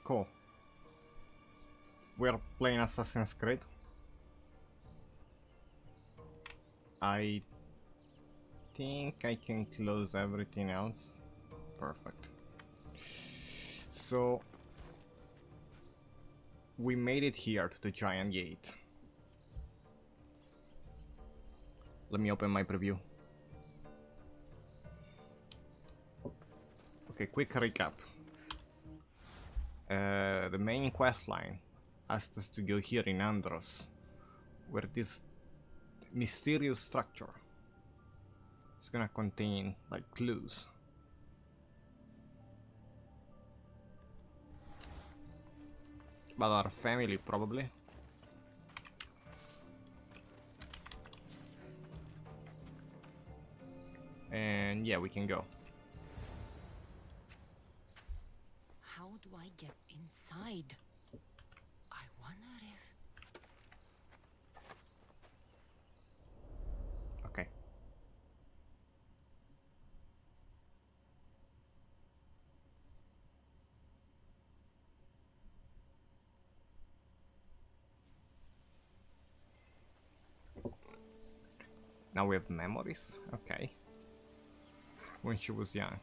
Cool. We're playing Assassin's Creed. I think I can close everything else. Perfect. So we made it here to the giant gate. Let me open my preview. Okay, quick recap. The main quest line asked us to go here in Andros, where this mysterious structure is gonna contain like clues. About our family, probably. And yeah, we can go. How do I get inside? I wonder if... Okay. Now we have memories. Okay. When she was young.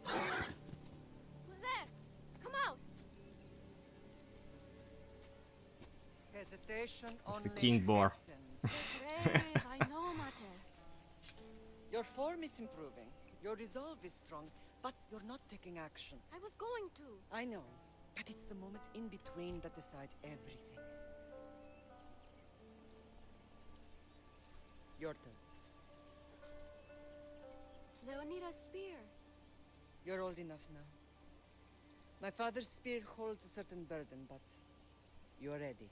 Who's there? Come out! Hesitation It's the only king boar. hastens. Brave, I know, Mater. Your form is improving. Your resolve is strong, but you're not taking action. I was going to. I know, but it's the moments in between that decide everything. Your turn. Leonida's spear. You're old enough now. My father's spear holds a certain burden, but you're ready.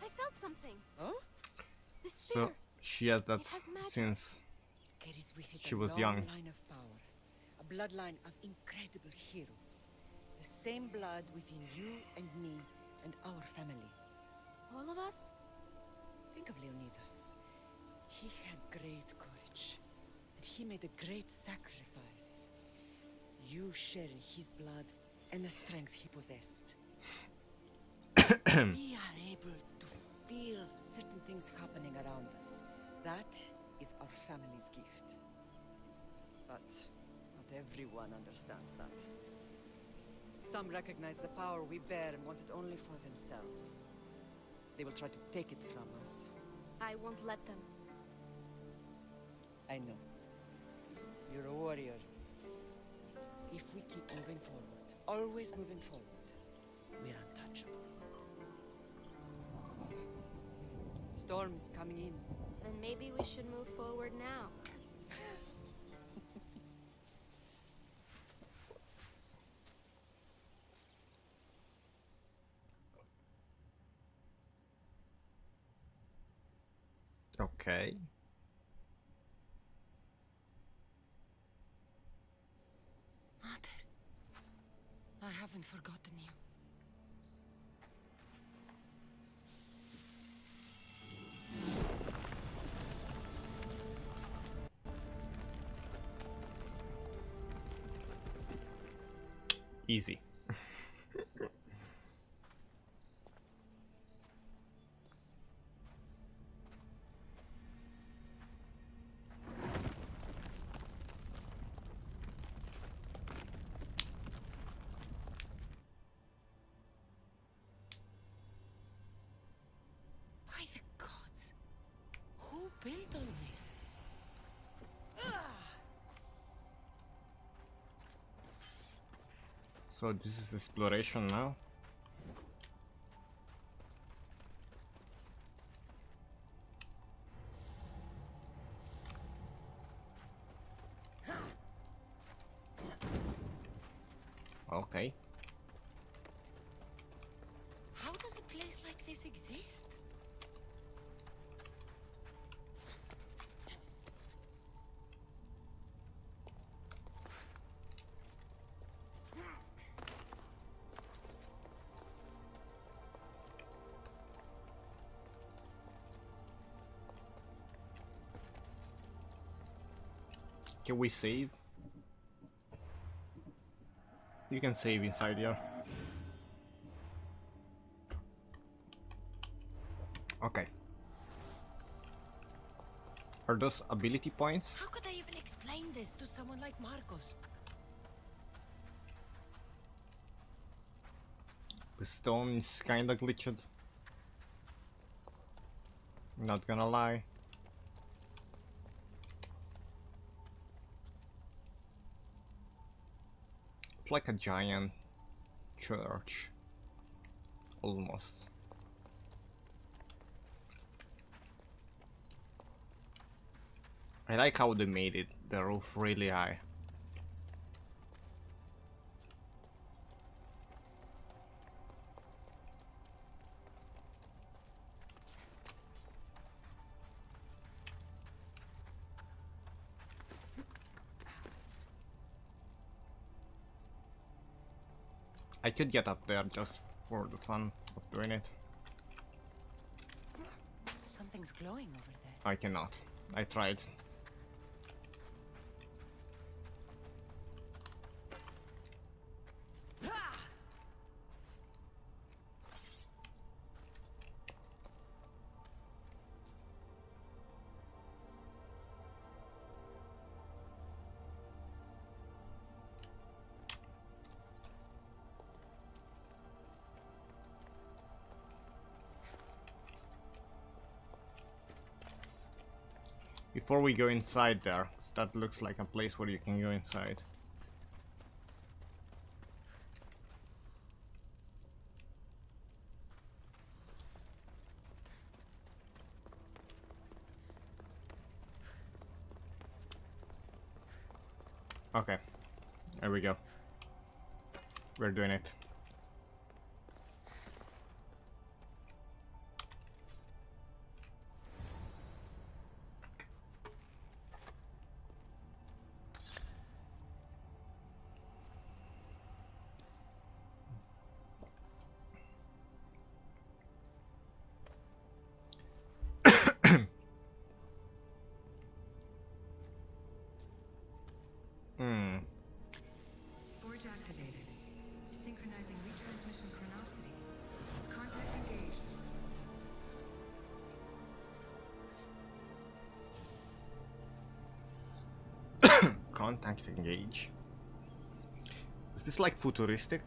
I felt something. Huh? The spear. So she has that It has magic. since Carries with it she a was long young. line of power, a bloodline of incredible heroes. The same blood within you and me and our family. All of us? Think of Leonidas. He had great courage, and he made a great sacrifice. You share his blood and the strength he possessed. We are able to feel certain things happening around us. That is our family's gift. But not everyone understands that. Some recognize the power we bear and want it only for themselves. They will try to take it from us. I won't let them. I know. You're a warrior. If we keep moving forward, always moving forward, we're untouchable. Storm is coming in. Then maybe we should move forward now. Okay. Mother, I haven't forgotten you. Easy. By the gods, who built all this? So this is exploration now. Okay. How does a place like this exist? Can we save? You can save inside here. Okay. Are those ability points? How could I even explain this to someone like Marcos? The stone is kinda glitched. Not gonna lie. It's like a giant church. Almost. I like how they made it, the roof really high. I could get up there just for the fun of doing it. Something's glowing over there. I cannot. I tried. Before we go inside there, that looks like a place where you can go inside. Okay, there we go. We're doing it. Forge activated. Synchronizing retransmission chronicity. Contact engaged. Contact engage. Is this like futuristic?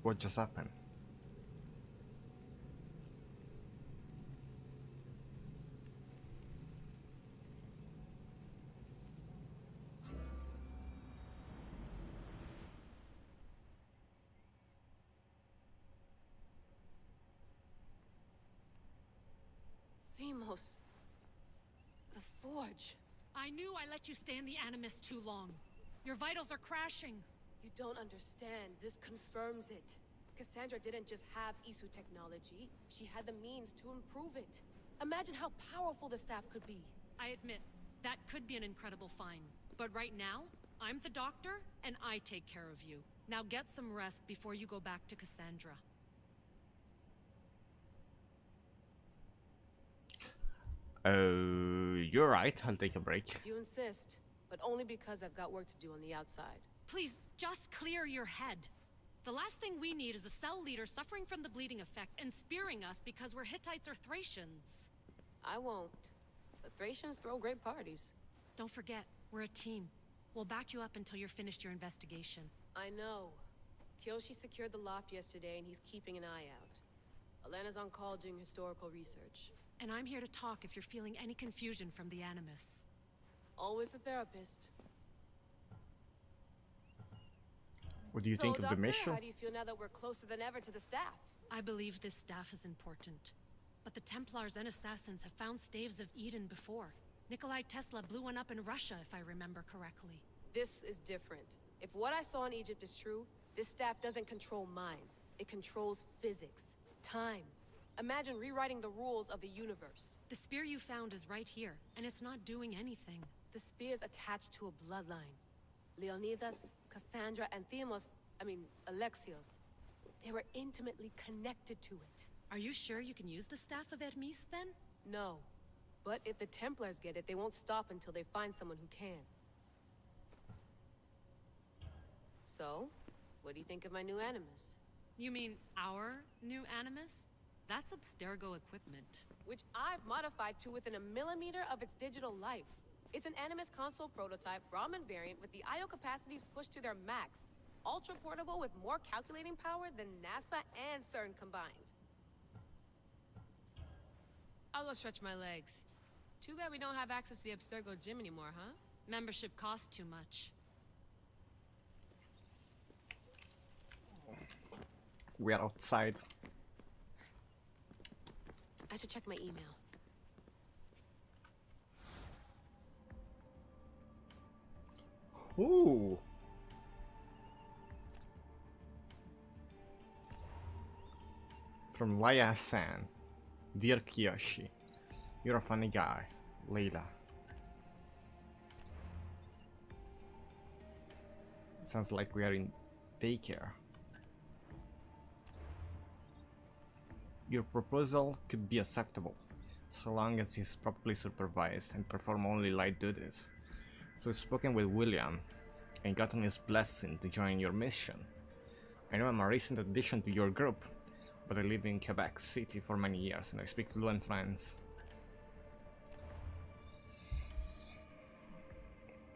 What just happened? Themos. The Forge. I knew I let you stay in the Animus too long. Your vitals are crashing. You don't understand. This confirms it. Cassandra didn't just have Isu technology. She had the means to improve it. Imagine how powerful the staff could be. I admit, that could be an incredible find. But right now, I'm the doctor, and I take care of you. Now get some rest before you go back to Cassandra. You're right. I'll take a break. If you insist, but only because I've got work to do on the outside. Please, just clear your head. The last thing we need is a cell leader suffering from the bleeding effect and spearing us because we're Hittites or Thracians. I won't. The Thracians throw great parties. Don't forget, we're a team. We'll back you up until you're finished your investigation. I know. Kyoshi secured the loft yesterday and he's keeping an eye out. Elena's on call doing historical research. And I'm here to talk if you're feeling any confusion from the Animus. Always the therapist. What do you think of the Doctor, mission? how do you feel now that we're closer than ever to the staff? I believe this staff is important. But the Templars and Assassins have found staves of Eden before. Nikolai Tesla blew one up in Russia, if I remember correctly. This is different. If what I saw in Egypt is true, this staff doesn't control minds. It controls physics, time. Imagine rewriting the rules of the universe. The spear you found is right here, and it's not doing anything. The spear's attached to a bloodline. Leonidas, Cassandra, and Alexios. They were intimately connected to it. Are you sure you can use the Staff of Hermes then? No. But if the Templars get it, they won't stop until they find someone who can. So, what do you think of my new Animus? You mean our new Animus? That's Abstergo equipment. Which I've modified to within a millimeter of its digital life. It's an Animus console prototype, Brahmin variant, with the I/O capacities pushed to their max. Ultra portable with more calculating power than NASA and CERN combined. I'll go stretch my legs. Too bad we don't have access to the Abstergo gym anymore, huh? Membership costs too much. We are outside. I should check my email. Ooh. From Laya-san. Dear Kiyoshi, you're a funny guy. Layla. Sounds like we are in daycare. Your proposal could be acceptable, so long as he's properly supervised and perform only light duties. So I've spoken with William and gotten his blessing to join your mission. I know I'm a recent addition to your group, but I live in Quebec City for many years and I speak fluent French.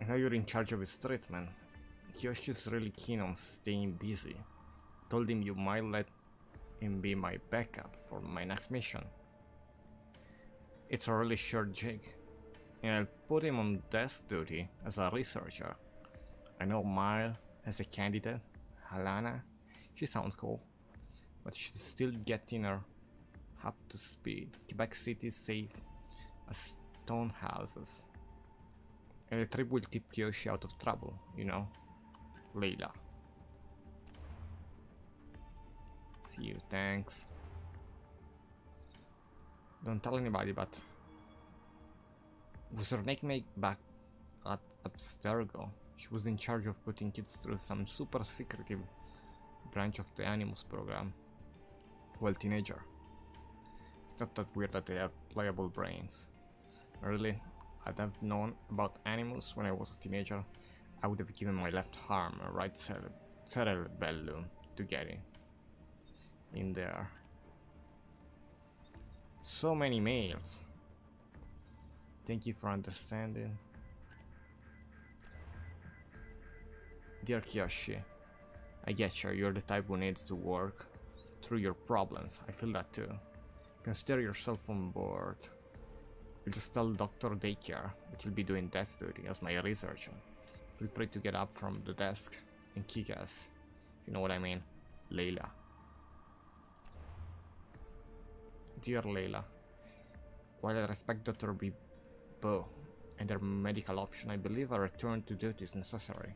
I know you're in charge of his treatment. Kyoshi's really keen on staying busy. Told him you might let him be my backup for my next mission. It's a really short jig, and I'll put him on desk duty as a researcher. I know Mile as a candidate, Halana, she sounds cool, but she's still getting her up to speed. Quebec City is safe as stone houses, and the trip will keep Kyoshi out of trouble, you know. Layla. See you, thanks. Don't tell anybody, but was her nickname back at Abstergo? She was in charge of putting kids through some super secretive branch of the Animus program. Well, teenager. It's not that weird that they have playable brains. Really, I'd have known about Animus when I was a teenager. I would have given my left arm a right cerebellum to get in there. So many mails. Thank you for understanding. Dear Kiyoshi, I get you, you're the type who needs to work through your problems. I feel that too. Consider yourself on board. I'll just tell Dr. Daycare that you'll be doing desk duty as my researcher. Feel free to get up from the desk and kick ass, if you know what I mean. Layla. Dear Layla, while I respect Dr. Bibo and their medical option, I believe a return to duty is necessary.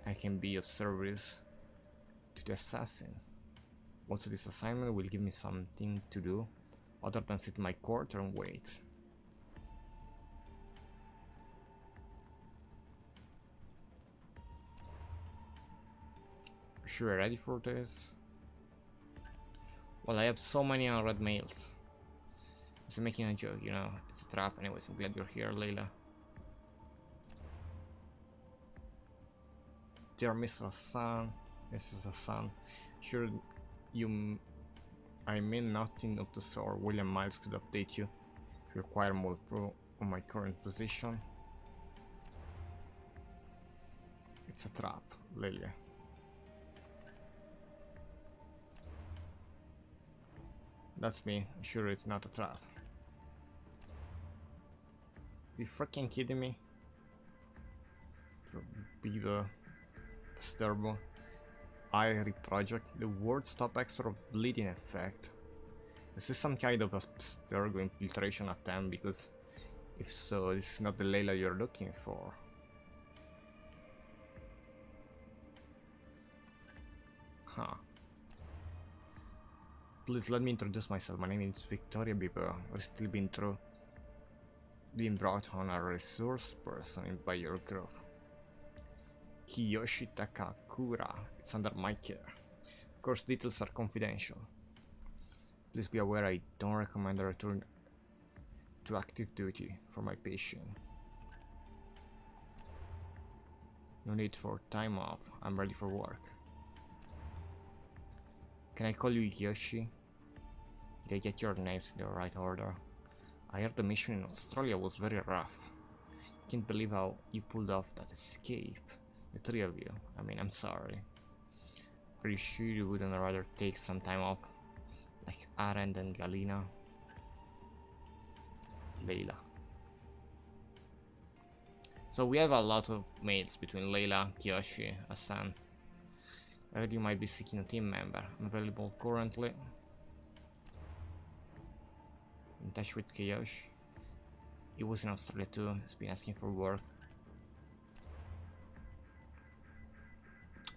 I can be of service to the assassins. Also, this assignment will give me something to do other than sit in my quarter and wait. Sure, we're ready for this? Well, I have so many unread mails. I'm making a joke, you know, it's a trap. Anyways, I'm glad you're here, Layla. Dear Mr. Hassan, Mrs. Hassan, sure I mean nothing of the sort. William Miles could update you if you require more pro on my current position. It's a trap, Lilia. That's me. Sure, it's not a trap. You freaking kidding me? Be the Sturbo Irie project. The word stop extra of bleeding effect. Is this some kind of a Sturgo infiltration attempt? Because if so, this is not the Layla you're looking for. Huh. Please let me introduce myself. My name is Victoria Bieber. We're still being brought on a resource person by your group. Kiyoshi Takakura. It's under my care. Of course, details are confidential. Please be aware I don't recommend a return to active duty for my patient. No need for time off. I'm ready for work. Can I call you Yoshi? Did I get your names in the right order? I heard the mission in Australia was very rough. Can't believe how you pulled off that escape. The three of you. I mean, I'm sorry. Are you sure you wouldn't rather take some time off? Like Aren and Galina? Layla. So we have a lot of mates between Layla, Kiyoshi, Hassan. I heard you might be seeking a team member. I'm available currently. In touch with Kiyoshi. He was in Australia too. He's been asking for work.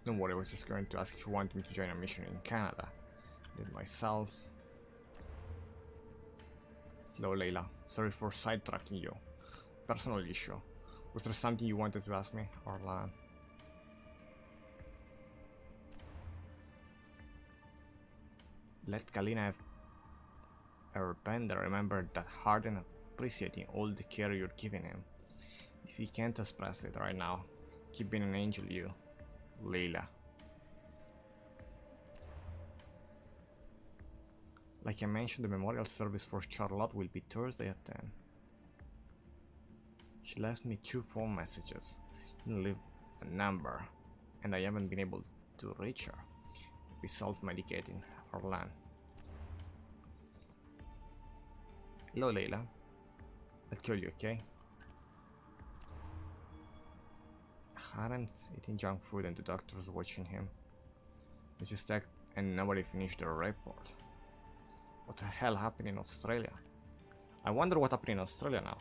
Don't worry, I was just going to ask if you want me to join a mission in Canada. Did myself. Hello Layla, sorry for sidetracking you. Personal issue. Was there something you wanted to ask me, Orlan? Let Galina have her bender. Remember that hard and appreciating all the care you're giving him. If he can't express it right now, keep being an angel, you. Layla. Like I mentioned, the memorial service for Charlotte will be Thursday at 10. She left me 2 phone messages. Didn't leave a number, and I haven't been able to reach her. Be self-medicating, Orlan. Hello Layla. I'll kill you, okay? Haren's eating junk food and the doctor's watching him. We just checked and nobody finished their report. What the hell happened in Australia? I wonder what happened in Australia now.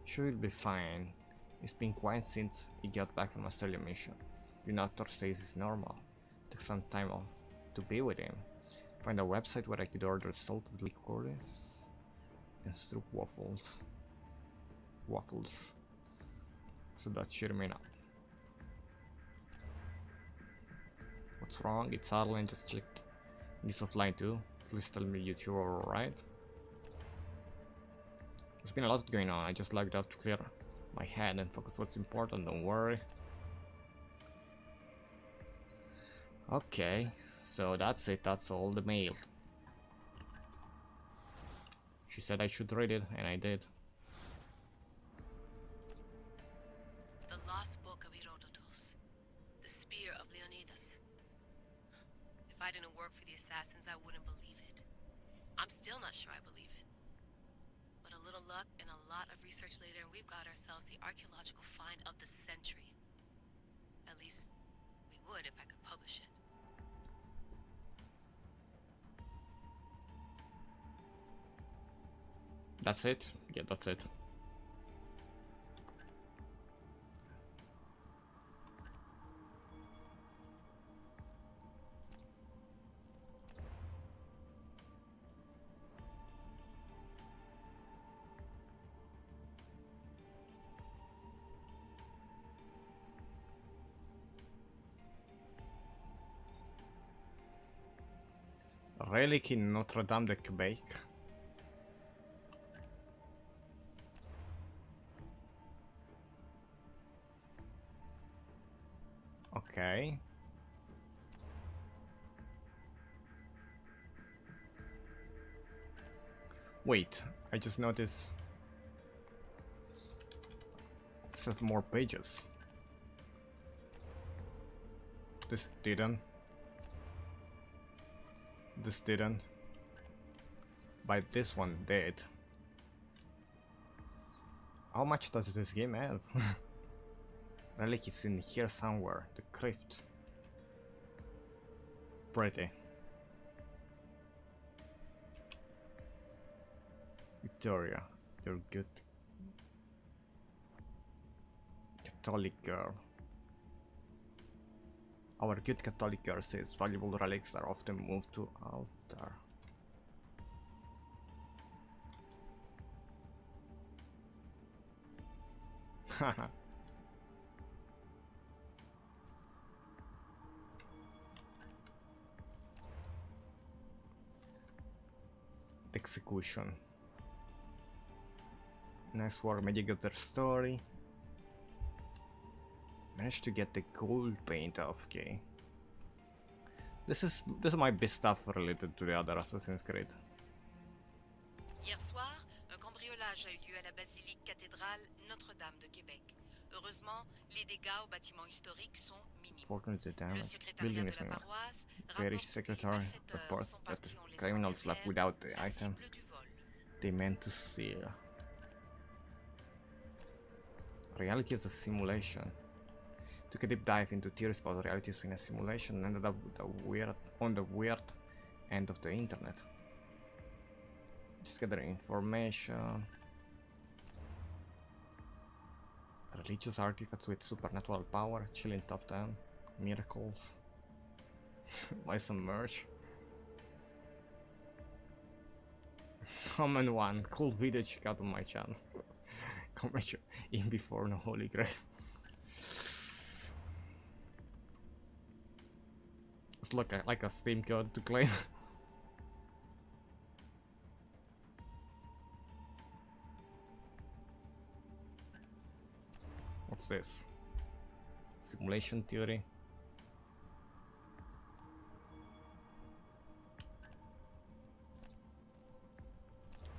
Sure, he'll be fine. It's been quiet since he got back from Australia mission. The doctor says it's normal. Took some time off to be with him. Find a website where I could order salted liqueurs and stroop waffles. So that cheer me up. What's wrong? It's Arlen, just checked. This offline too. Please tell me you two are alright. There's been a lot going on. I just like that to clear my head and focus what's important. Don't worry. Okay, so that's it. That's all the mail. She said I should read it, and I did. The Lost Book of Herodotus. The Spear of Leonidas. If I didn't work for the assassins, I wouldn't believe it. I'm still not sure I believe it. But a little luck and a lot of research later, and we've got ourselves the archaeological find of the century. At least, we would if I could publish it. That's it? Yeah, that's it. Relic in Notre Dame de Quebec. Okay. Wait, I just noticed it's have more pages. This didn't. This didn't. But this one did. How much does this game have? Relic is in here somewhere. The crypt. Pretty. Victoria, you're good. Catholic girl. Our good Catholic girl says valuable relics are often moved to altar. Haha. execution. Nice work, Magic got their story. Managed to get the gold paint off, okay. This might be stuff related to the other Assassin's Creed. Hier soir, un cambriolage a eu lieu à la basilique cathédrale Notre-Dame de Québec. Heureusement, les dégâts au bâtiment historique sont minimes. Fortunately Le damage. secrétariat Building de is la minimal. paroisse Parish rapporte que les secretary malfaiteurs reports sont that partis en laissant criminals left derrière without the la item cible du vol. they meant to steal. Reality is a simulation. Took a deep dive into theories about reality being a simulation and ended up with on the weird end of the internet. Just gathering information. Religious artifacts with supernatural power, chilling top 10, miracles. Buy some merch. Comment one, cool video, check out on my channel. Comment in before no holy grail. It's like a Steam code to claim. What's this? Simulation theory.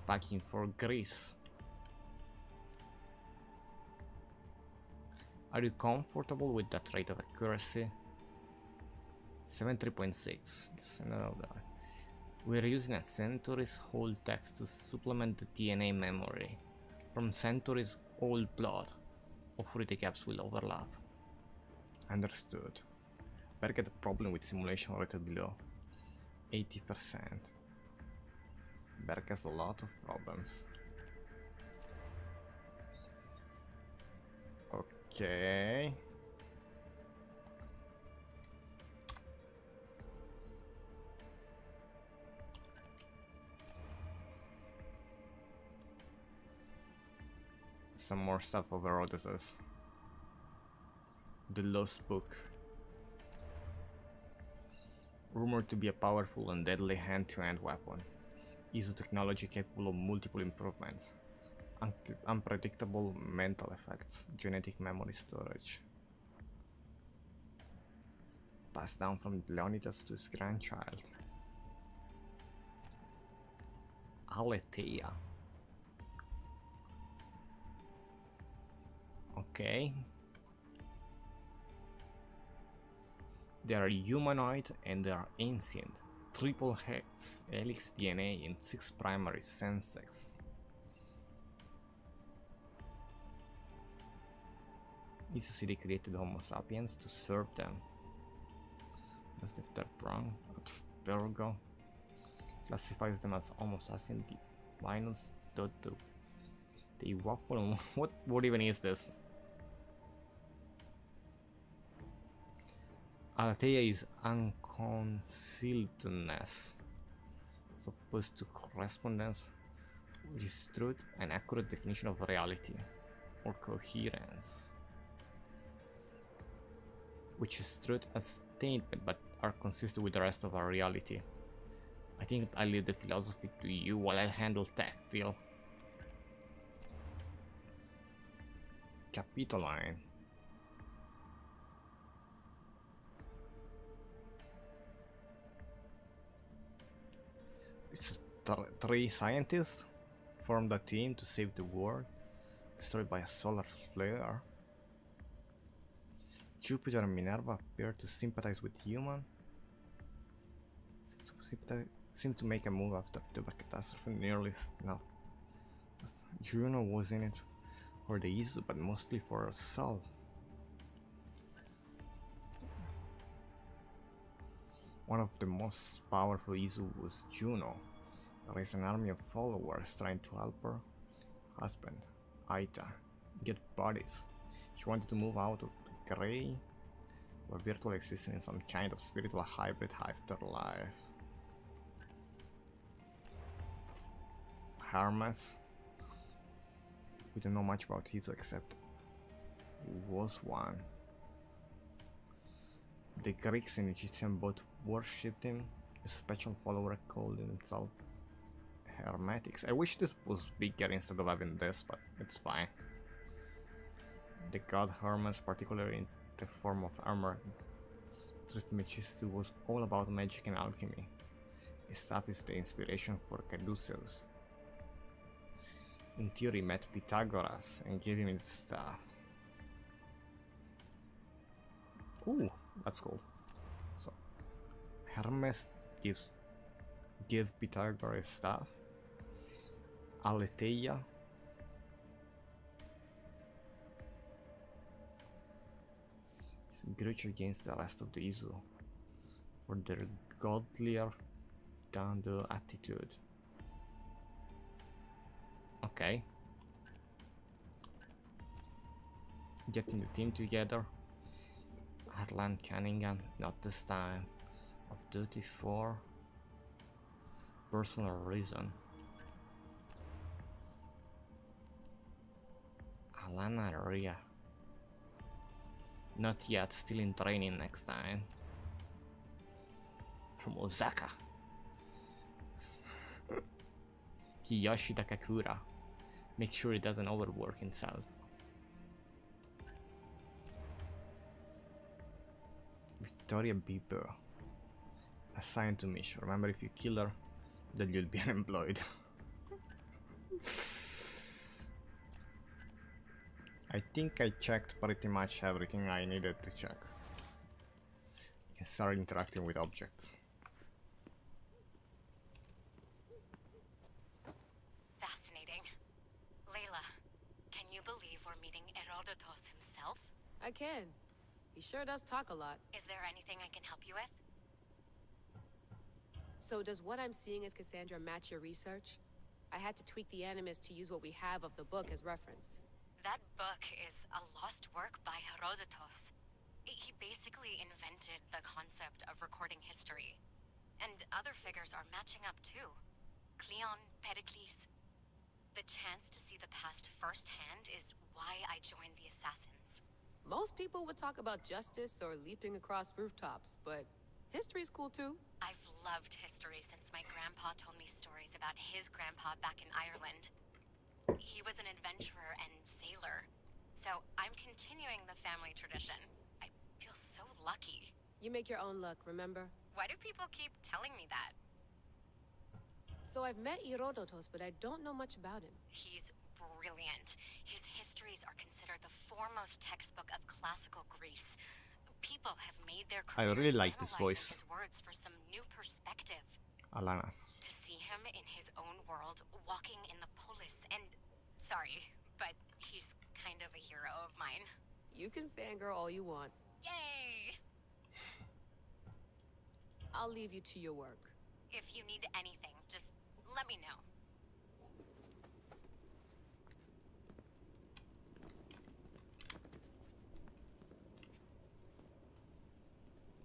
Packing for Greece. Are you comfortable with that rate of accuracy? 73.6. We're using a centuries old text to supplement the DNA memory from centuries old blood. Hopefully the gaps will overlap. Understood. Better get the problem with simulation rated below 80%. Berk has a lot of problems. Okay. Some more stuff over Odyssey. The Lost Book. Rumored to be a powerful and deadly hand-to-hand weapon. ISO technology capable of multiple improvements. Unpredictable mental effects. Genetic memory storage. Passed down from Leonidas to his grandchild. Aletheia. Okay. They are humanoid and they are ancient. Triple helix DNA in 6 primary sensex. This city created Homo sapiens to serve them. Must have that wrong. Abstergo classifies them as Homo sapiens minus .2. They waffle. What even is this? Aletheia is unconcealedness, as opposed to correspondence, which is truth, an accurate definition of reality, or coherence, which is truth as statement but are consistent with the rest of our reality. I think I'll leave the philosophy to you while I handle tactile. Capitoline. Three scientists formed a team to save the world, destroyed by a solar flare. Jupiter and Minerva appear to sympathize with human. Seem to make a move after the catastrophe nearly enough. Juno was in it for the Isu, but mostly for herself. One of the most powerful Isu was Juno. There is an army of followers trying to help her husband, Aita, get bodies. She wanted to move out of the gray or virtual existence in some kind of spiritual hybrid afterlife. Hermes. We don't know much about Isu except he was one. The Greeks and Egyptians both worshipped him. A special follower called himself Hermetics. I wish this was bigger instead of having this, but it's fine. The god Hermes, particularly in the form of armor, Trismegistus was all about magic and alchemy. His staff is the inspiration for Caduceus. In theory, met Pythagoras and gave him his staff. Ooh, that's cool. So, Hermes give Pythagoras staff. Aletheia grudge against the rest of the Isu for their godlier than the attitude. Okay. Getting the team together. Harlan Cunningham, not this time. Of 34. Personal reason. Alana Ria. Not yet, still in training next time. From Osaka. Kiyoshi Takakura. Make sure he doesn't overwork himself. Victoria Bieber. Assigned to mission. Remember, if you kill her, then you'll be unemployed. I think I checked pretty much everything I needed to check. You can start interacting with objects. Fascinating. Layla, can you believe we're meeting Herodotus himself? I can. He sure does talk a lot. Is there anything I can help you with? So does what I'm seeing as Cassandra match your research? I had to tweak the animus to use what we have of the book as reference. That book is a lost work by Herodotus. He basically invented the concept of recording history. And other figures are matching up too. Cleon, Pericles. The chance to see the past firsthand is why I joined the Assassins. Most people would talk about justice or leaping across rooftops, but history's cool too. I've loved history since my grandpa told me stories about his grandpa back in Ireland. He was an adventurer and sailor, so I'm continuing the family tradition. I feel so lucky. You make your own luck, remember? Why do people keep telling me that? So I've met Herodotus, but I don't know much about him. He's brilliant. His histories are considered the foremost textbook of classical Greece. People have made their I careers really like this analyzing voice. his words for some new perspective. Alanas. To see him in his own world, walking in the polis, and... Sorry, but he's kind of a hero of mine. You can fangirl all you want. Yay! I'll leave you to your work. If you need anything, just let me know.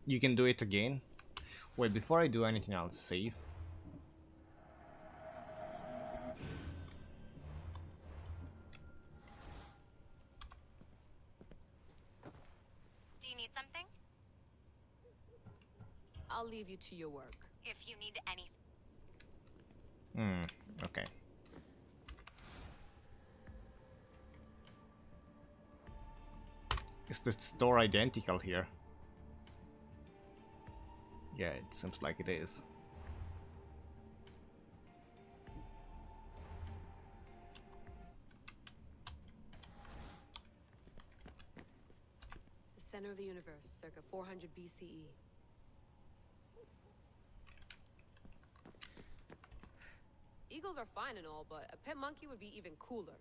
You can do it again. Wait, before I do anything else, save. Do you need something? I'll leave you to your work. If you need anything. Okay. Is the store identical here? Yeah, it seems like it is. The center of the universe, circa 400 BCE. Eagles are fine and all, but a pet monkey would be even cooler.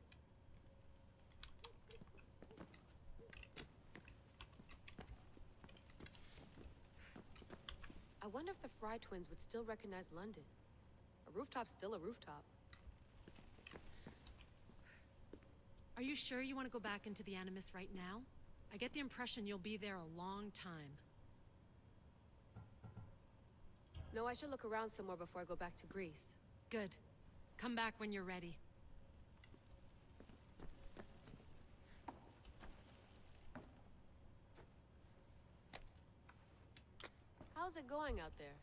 I wonder if the Fry twins would still recognize London. A rooftop's still a rooftop. Are you sure you want to go back into the Animus right now? I get the impression you'll be there a long time. No, I should look around somewhere before I go back to Greece. Good. Come back when you're ready. How's it going out there?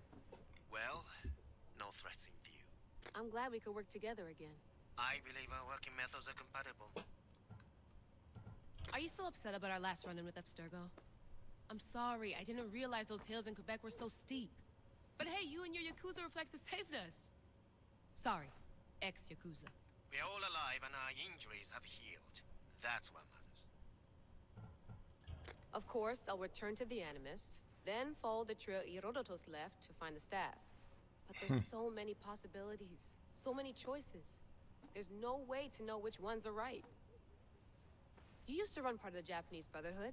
Well, no threats in view. I'm glad we could work together again. I believe our working methods are compatible. Are you still upset about our last run-in with Abstergo? I'm sorry, I didn't realize those hills in Quebec were so steep. But hey, you and your Yakuza reflexes saved us. Sorry, ex-Yakuza. We're all alive and our injuries have healed. That's what matters. Of course, I'll return to the Animus, then follow the trail Herodotus left to find the staff. But there's so many possibilities, so many choices. There's no way to know which ones are right. You used to run part of the Japanese Brotherhood.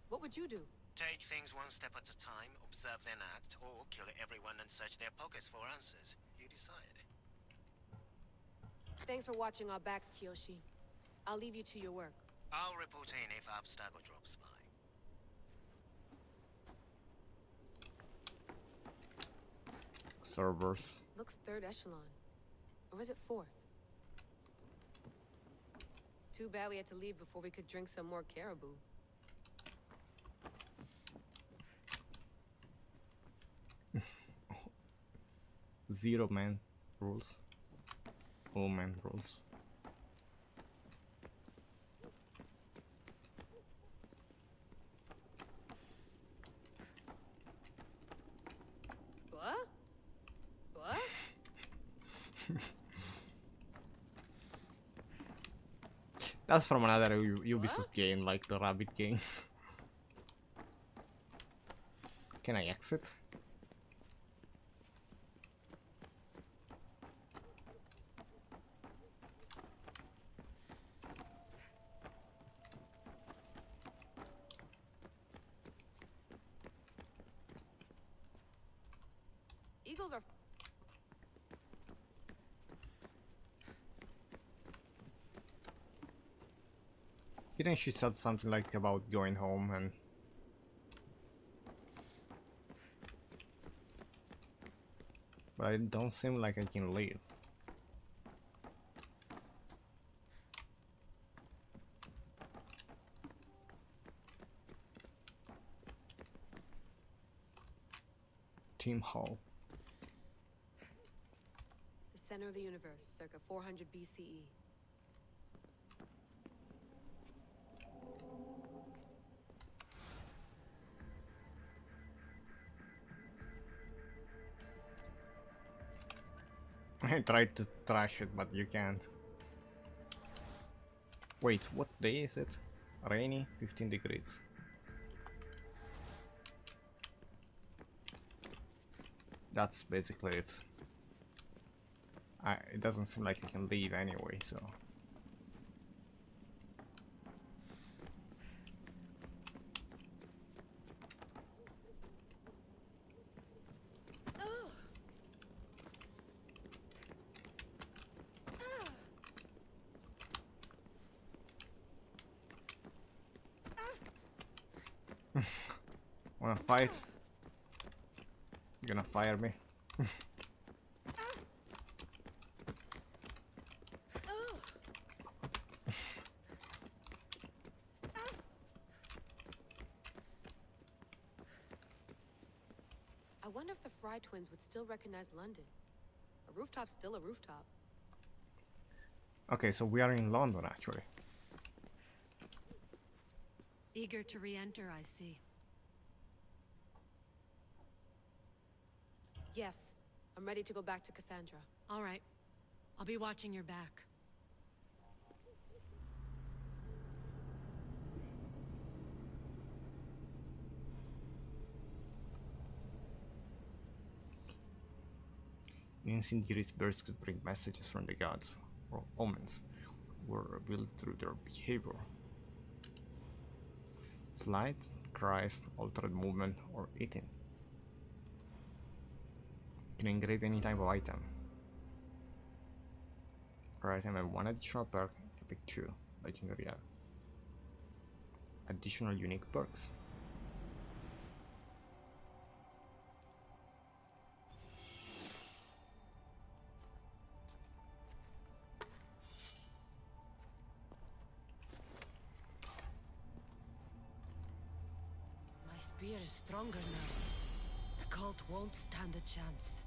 What would you do? Take things one step at a time, observe then act, or kill everyone and search their pockets for answers. You decide. Thanks for watching our backs, Kiyoshi. I'll leave you to your work. I'll report in if Abstergo drops by. Servers. Looks third echelon. Or is it fourth? Too bad we had to leave before we could drink some more caribou. Zero man rules. All man rules. What? What? That's from another Ubisoft game, like the rabbit game. Can I exit? Eagles are... Didn't she said something like about going home and... But it don't seem like I can leave. Team Hall. The center of the universe, circa 400 BCE. I tried to trash it, but you can't. Wait, what day is it? Rainy, 15 degrees. That's basically it. It doesn't seem like I can leave anyway, so... Wanna fight? You gonna fire me? I wonder if the Fry twins would still recognize London. A rooftop's still a rooftop. Okay, so we are in London actually. Eager to re-enter, I see. Yes, I'm ready to go back to Cassandra. All right. I'll be watching your back. Incendiary bursts could bring messages from the gods, or omens, were revealed through their behavior. Slight, cries, altered movement, or eating. Can engrave any type of item. Per item have one additional perk, epic 2, legendary app. Additional unique perks. My spear is stronger now. The cult won't stand a chance.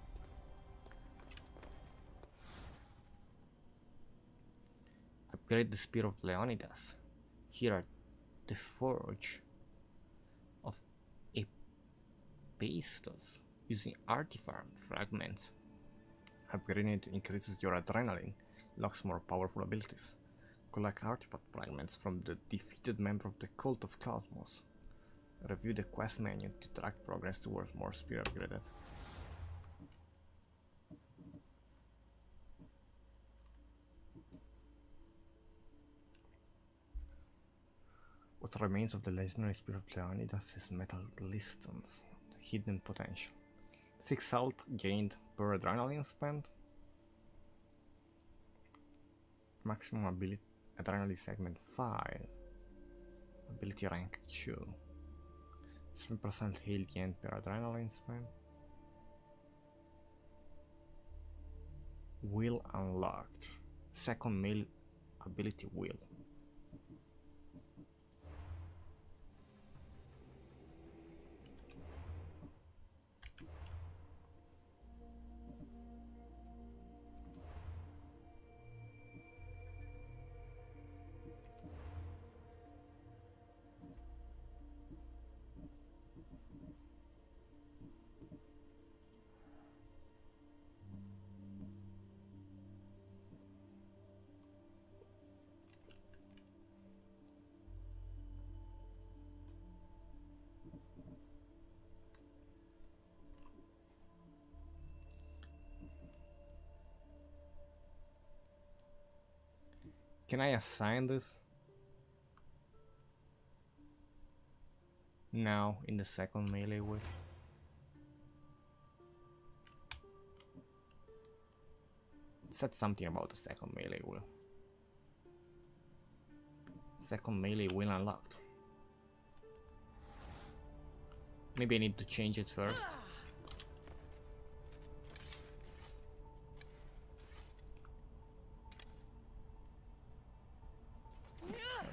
Upgrade the Spear of Leonidas. Here at the Forge of Epastos, using artifact fragments. Upgrading it increases your adrenaline, locks more powerful abilities. Collect artifact fragments from the defeated member of the Cult of Cosmos. Review the quest menu to track progress towards more spear upgraded. What remains of the legendary spear of Leonidas is metal glistens, the hidden potential. 6 health gained per adrenaline spent. Maximum ability adrenaline segment 5. Ability rank 2. 7% health gained per adrenaline spent. Will unlocked. Second male ability will. Can I assign this? Now in the second melee whip. It said something about the second melee whip. Second melee will unlocked. Maybe I need to change it first.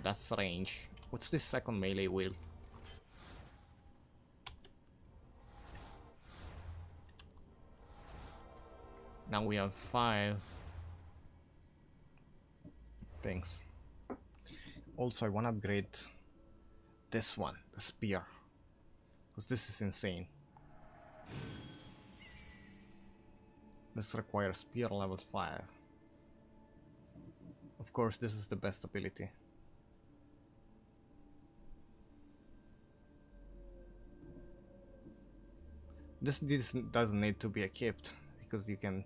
That's range. What's this second melee wheel? Now we have 5 things. Also, I want to upgrade this one, the spear, because this is insane. This requires spear level 5. Of course, this is the best ability. This doesn't need to be equipped because you can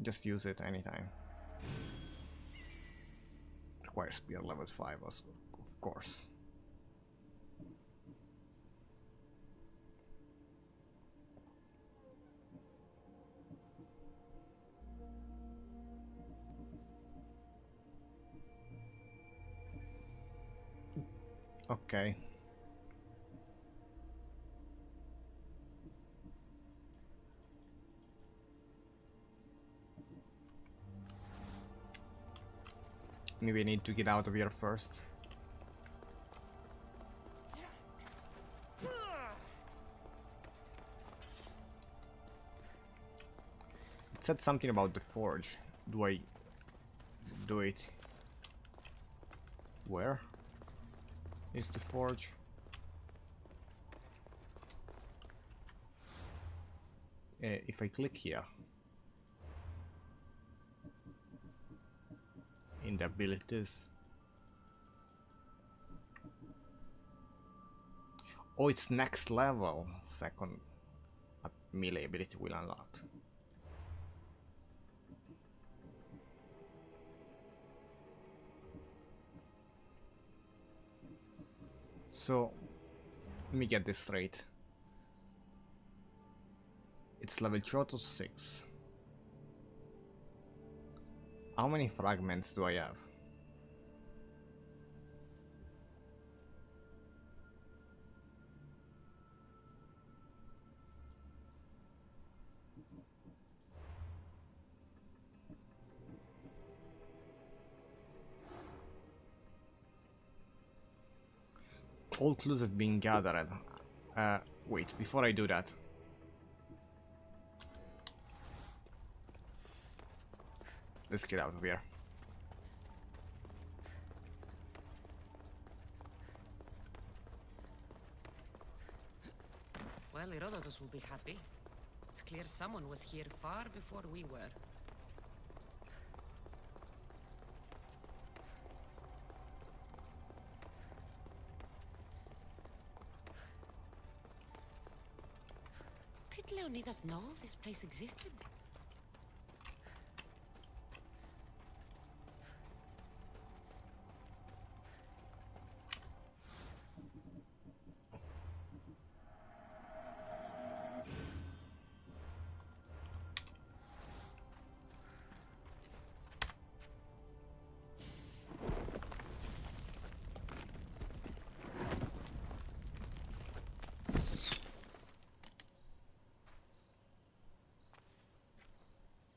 just use it anytime. Requires spear level 5 also, of course. Okay. Maybe I need to get out of here first. It said something about the forge. Do I do it? Where is the forge? If I click here in the abilities. Oh, it's next level. Second melee ability will unlock. So, let me get this straight. It's level 2 out of 6. How many fragments do I have? All clues have been gathered. Wait, before I do that. Let's get out of here. Well, Herodotus will be happy. It's clear someone was here far before we were. Did Leonidas know this place existed?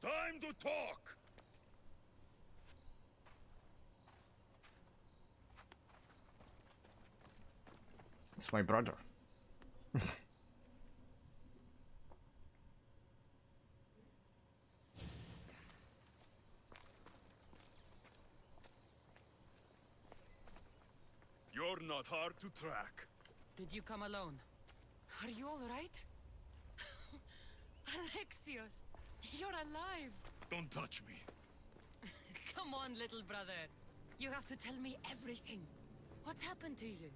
Time to talk! It's my brother. You're not hard to track. Did you come alone? Are you all right? Alexios, you're alive! Don't touch me. Come on, little brother. You have to tell me everything. What's happened to you?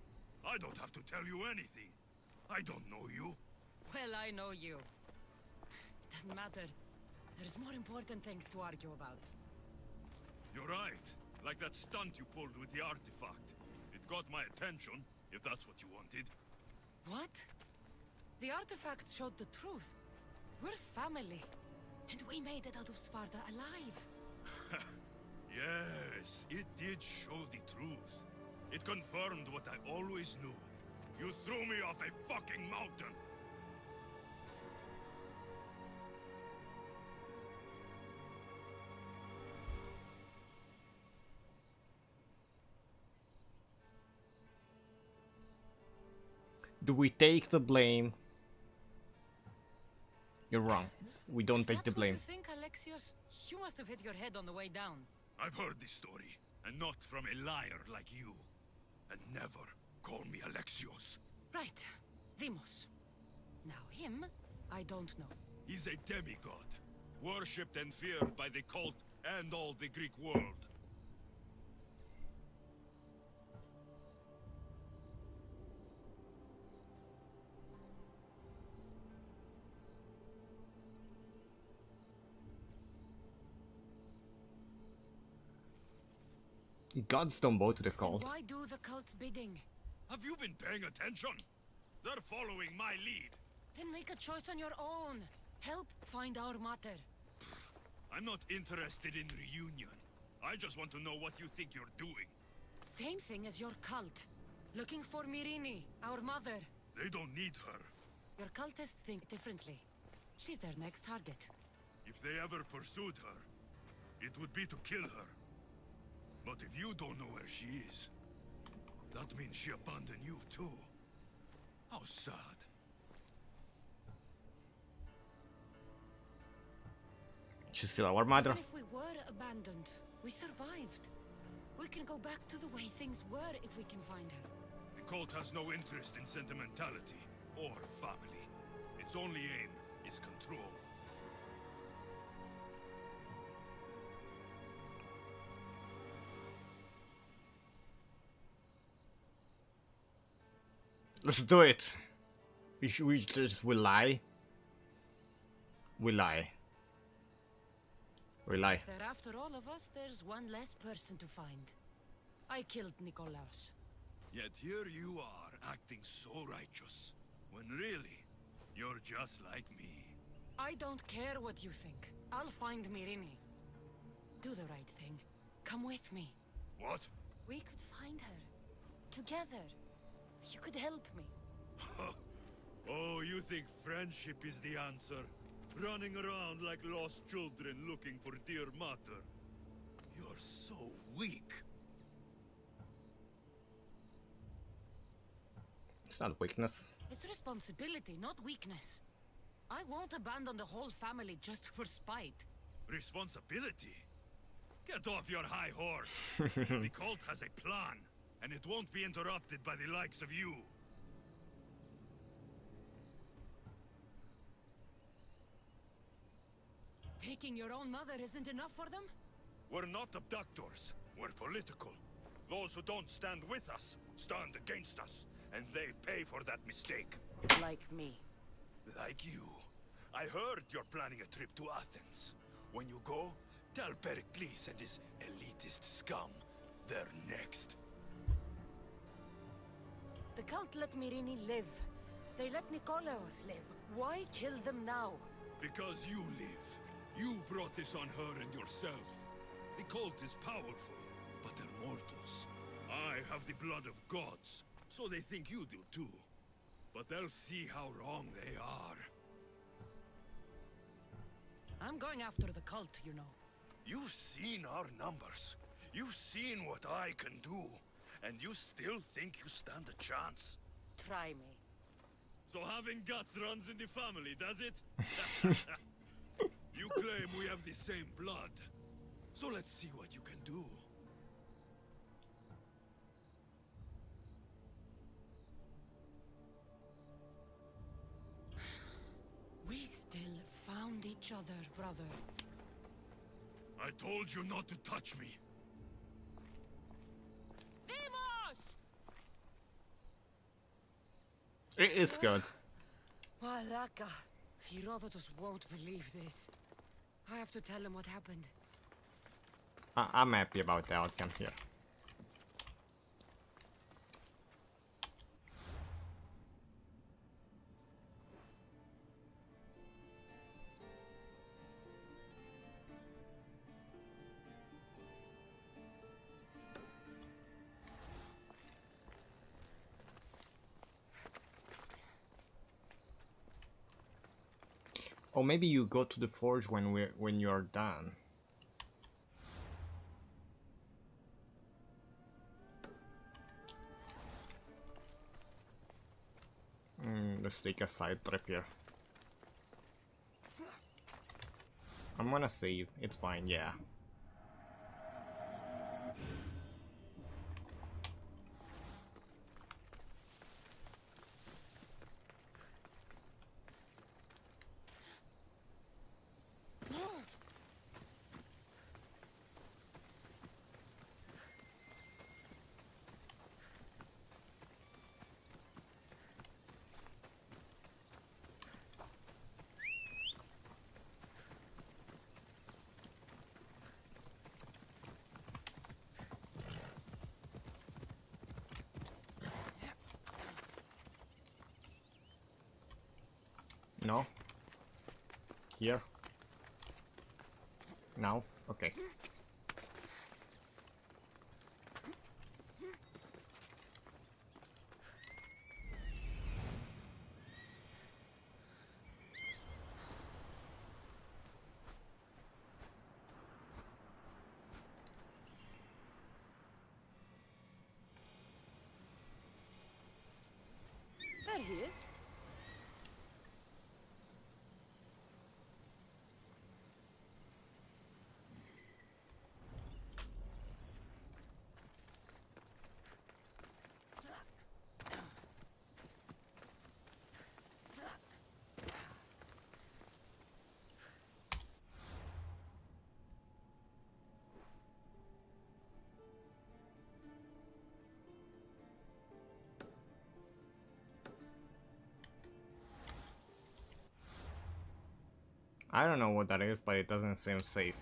I don't have to tell you anything. I don't know you. Well, I know you. It doesn't matter. There's more important things to argue about. You're right. Like that stunt you pulled with the artifact. It got my attention, if that's what you wanted. What? The artifact showed the truth. We're family. And we made it out of Sparta alive. Yes, it did show the truth. It confirmed what I always knew. You threw me off a fucking mountain! Do we take the blame? You're wrong. We don't take the blame. If that's what you think, Alexios, you must have hit your head on the way down. I've heard this story, and not from a liar like you. And never call me Alexios. Right. Demos. Now him, I don't know. He's a demigod, worshipped and feared by the cult and all the Greek world. Gods don't bow to the Then cult. why do the cult's bidding? Have you been paying attention? They're following my lead. Then make a choice on your own. Help find our mater. I'm not interested in reunion. I just want to know what you think you're doing. Same thing as your cult. Looking for Myrine, our mother. They don't need her. Your cultists think differently. She's their next target. If they ever pursued her, it would be to kill her. But if you don't know where she is, that means she abandoned you too. How sad. She's still our mother. Even if we were abandoned, we survived. We can go back to the way things were if we can find her. The cult has no interest in sentimentality or family. Its only aim is control. Let's do it. We just will lie. We lie. We lie. If they're after all of us, there's one less person to find. I killed Nikolaos. Yet here you are, acting so righteous, when really, you're just like me. I don't care what you think. I'll find Myrine. Do the right thing. Come with me. What? We could find her. Together. You could help me. Oh, you think friendship is the answer? Running around like lost children looking for dear mater. You're so weak. It's not weakness. It's responsibility, not weakness. I won't abandon the whole family just for spite. Responsibility? Get off your high horse. The cult has a plan, and it won't be interrupted by the likes of you. taking your own mother isn't enough for them? We're not abductors. We're political. Those who don't stand with us stand against us, and they pay for that mistake. Like me. Like you. I heard you're planning a trip to Athens. When you go, tell Pericles and his elitist scum they're next. The cult let Myrrine live. They let Nikolaos live. Why kill them now? Because you live. You brought this on her and yourself. The cult is powerful, but they're mortals. I have the blood of gods, so they think you do too. But they'll see how wrong they are. I'm going after the cult, you know. You've seen our numbers. You've seen what I can do. And you still think you stand a chance? Try me. So having guts runs in the family, does it? You claim we have the same blood. So let's see what you can do. We still found each other, brother. I told you not to touch me. Demos! It is good. Malaka. Herodotus won't believe this. I have to tell him what happened. I'm happy about the outcome here. Or maybe you go to the forge when you're done. Let's take a side trip here. I'm gonna save. It's fine. Yeah. No? Here? Now? Okay. There he is. I don't know what that is, but it doesn't seem safe.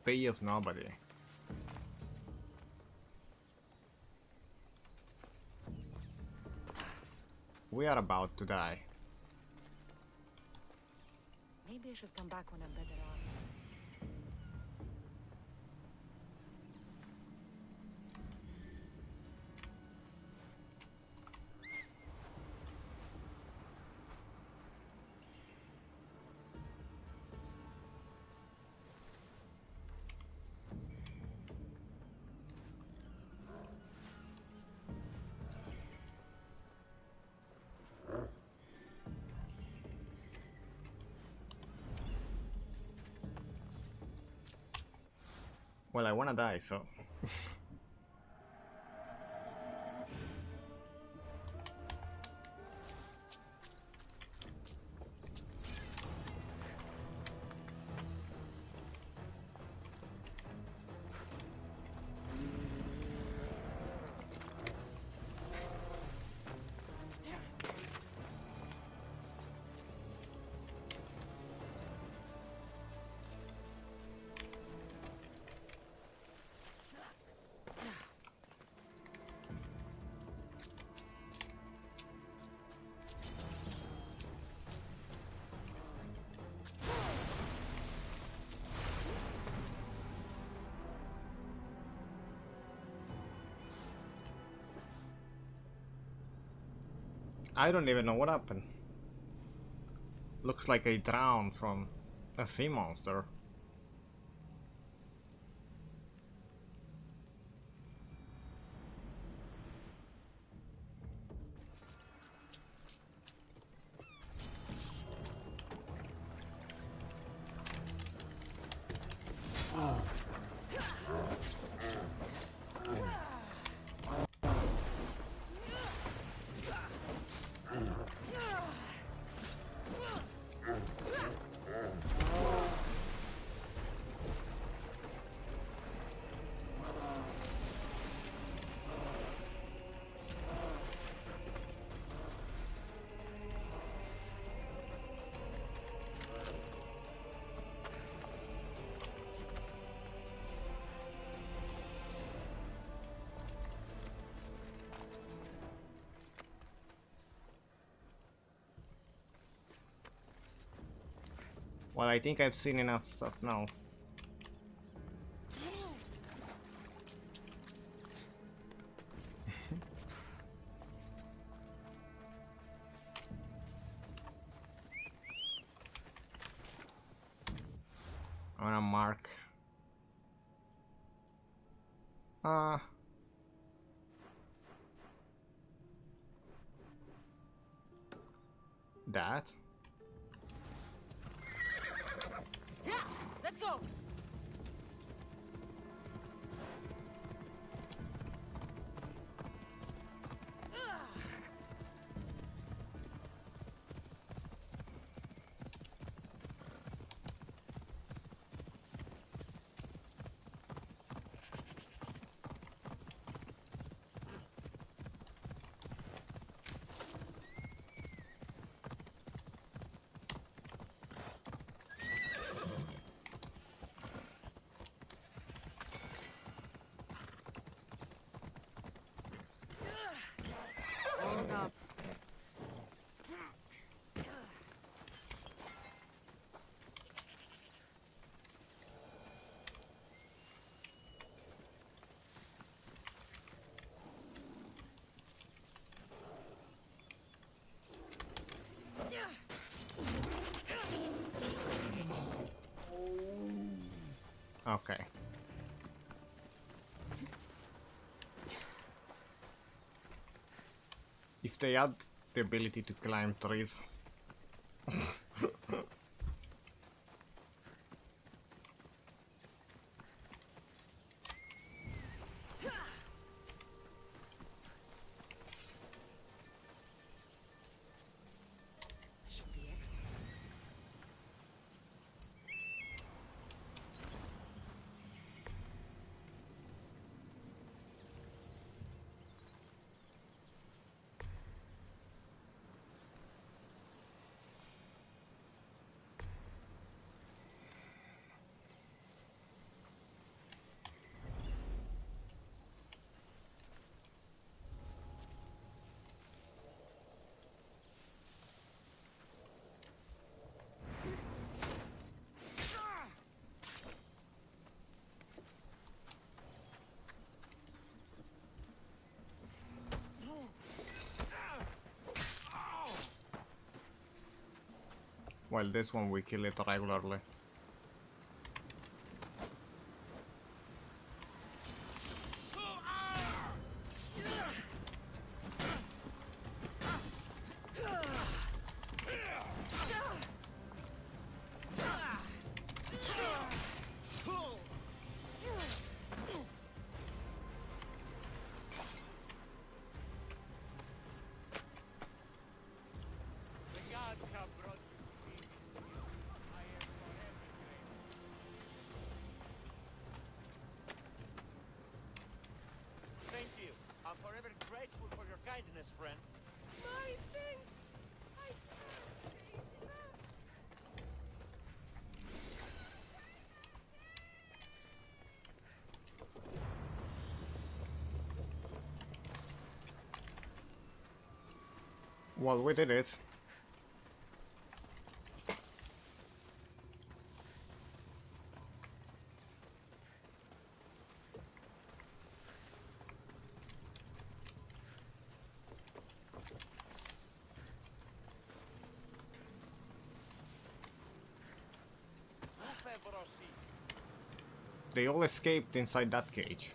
Bay of Nobody. We are about to die. Maybe I should come back when I'm better off. Well, I wanna die, so... I don't even know what happened. Looks like I drowned from a sea monster. Well, I think I've seen enough stuff now. I'm gonna mark. That. Yeah, let's go. Hold up. Okay. If they add the ability to climb trees. Well, this one we kill it regularly. kindness, friend. My thanks! I can't say enough! Well, we did it. They all escaped inside that cage.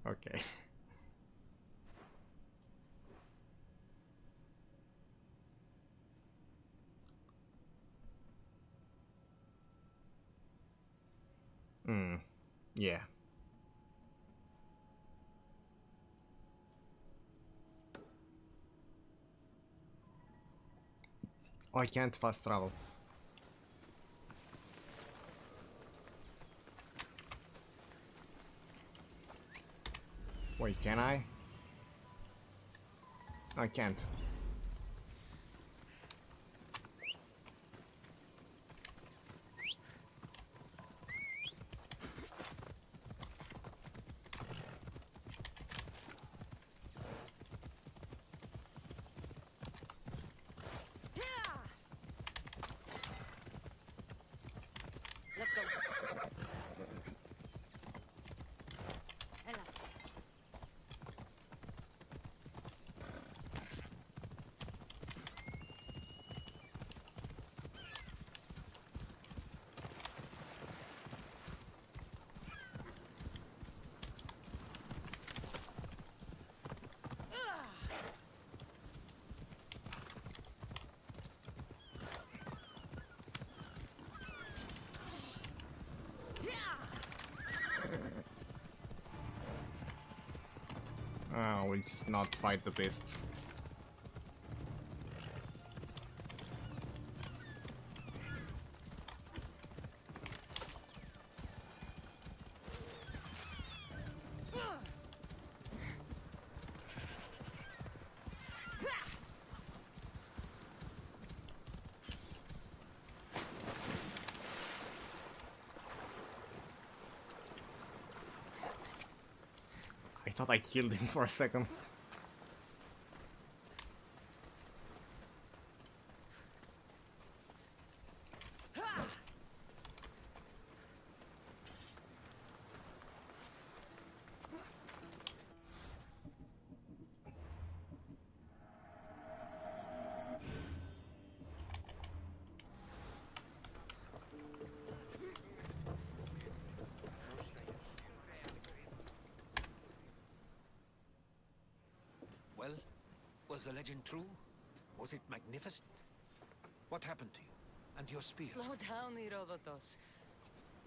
Okay. Yeah. Oh, I can't fast travel. Wait, can I? I can't. Let's go. We'll just not fight the beasts. I thought I killed him for a second. Well, was the legend true? Was it magnificent? What happened to you? And your spear? Slow down, Herodotus.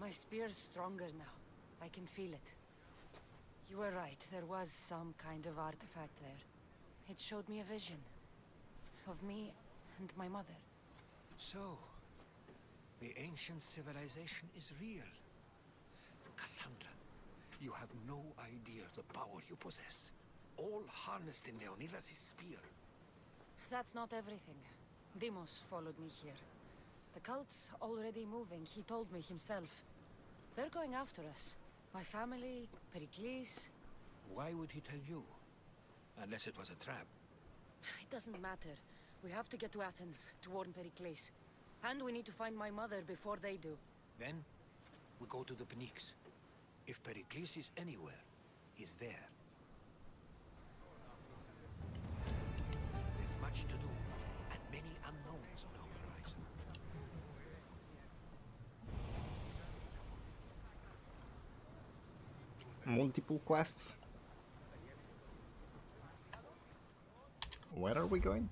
My spear's stronger now. I can feel it. You were right. There was some kind of artifact there. It showed me a vision. Of me and my mother. So, the ancient civilization is real. Cassandra, you have no idea the power you possess. All harnessed in Leonidas' spear. That's not everything. Deimos followed me here. The cult's already moving, he told me himself. They're going after us. My family, Pericles. Why would he tell you? Unless it was a trap. It doesn't matter. We have to get to Athens, to warn Pericles. And we need to find my mother before they do. Then, we go to the Pnyx. If Pericles is anywhere, he's there. There's much to do, and many unknowns on our horizon. Multiple quests? Where are we going?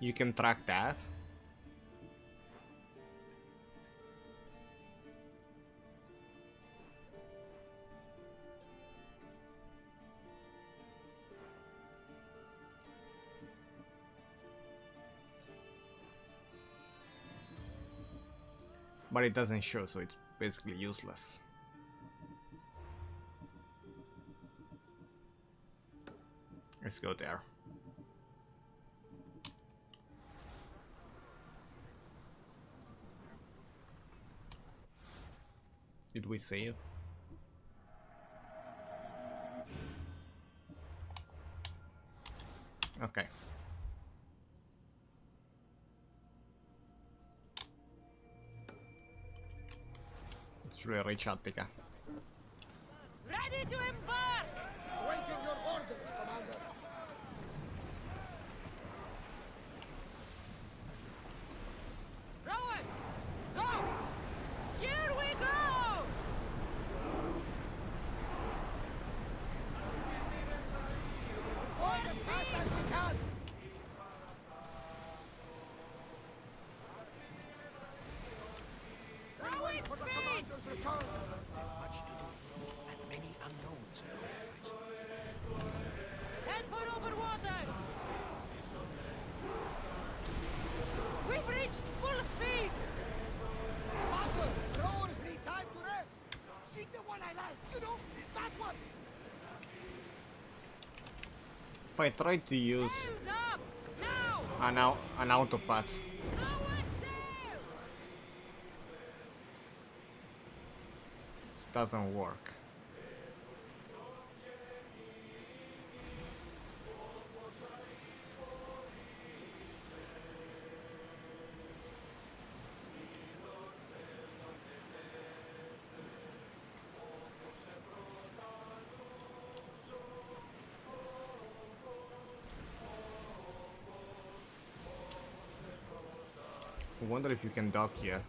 You can track that. But it doesn't show, so it's basically useless. Let's go there. Did we save? Okay. Let's reach Attica. Ready to embark! Waiting your orders, Commander. Rowers, go! Here we go! Going as fast as we can. Rowing For the speed! commander's return. There's much to do, and many unknowns on the horizon. Head for open water! We've reached full speed! Commander, rowers need time to rest. See the one I like, you know, that one. If I try to use Hands up! Now! an autopath, Lower sail! this doesn't work. I wonder if you can dock here.